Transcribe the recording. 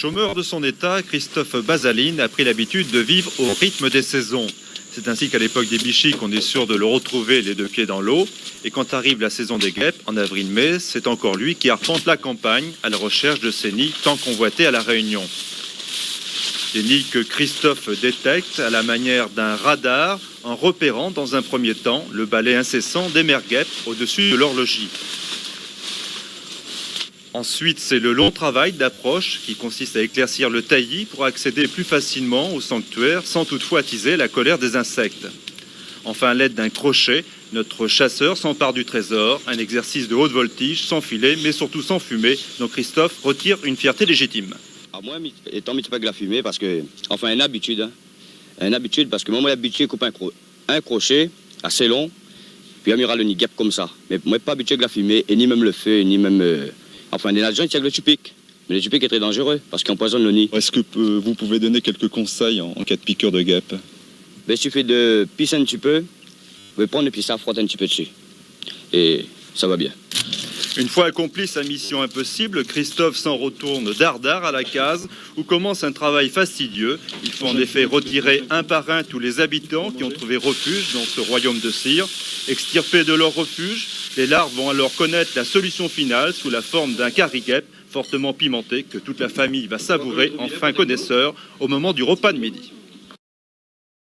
Chômeur de son état, Christophe Bazaline a pris l'habitude de vivre au rythme des saisons. C'est ainsi qu'à l'époque des bichiques, on est sûr de le retrouver les deux pieds dans l'eau. Et quand arrive la saison des guêpes, en avril-mai, c'est encore lui qui arpente la campagne à la recherche de ces nids tant convoités à La Réunion. Des nids que Christophe détecte à la manière d'un radar en repérant dans un premier temps le balai incessant des mères guêpes au-dessus de leur logis. Ensuite, c'est le long travail d'approche qui consiste à éclaircir le taillis pour accéder plus facilement au sanctuaire sans toutefois attiser la colère des insectes. Enfin, à l'aide d'un crochet, notre chasseur s'empare du trésor, un exercice de haute voltige, sans filet, mais surtout sans fumée, dont Christophe retire une fierté légitime. Alors moi, étant mis avec la fumée, parce que, enfin, une habitude, parce que moi, j'ai habitué à couper un crochet assez long, puis à mirer le nid guêpe comme ça. Mais moi, pas habitué avec la fumée, et ni même le feu, ni même... Enfin, des gens, ils tirent le tupic. Mais le tupic est très dangereux, parce qu'il empoisonne le nid. Est-ce que vous pouvez donner quelques conseils en cas de piqûre de guêpe? Il suffit de pisser un petit peu, vous pouvez prendre et puis ça frotte un petit peu dessus. Et ça va bien. Une fois accomplie sa mission impossible, Christophe s'en retourne dardard à la case où commence un travail fastidieux. Il faut en effet retirer un par un tous les habitants qui ont trouvé refuge dans ce royaume de cire. Extirpés de leur refuge, les larves vont alors connaître la solution finale sous la forme d'un carry-guêpe fortement pimenté que toute la famille va savourer en fin connaisseur au moment du repas de midi.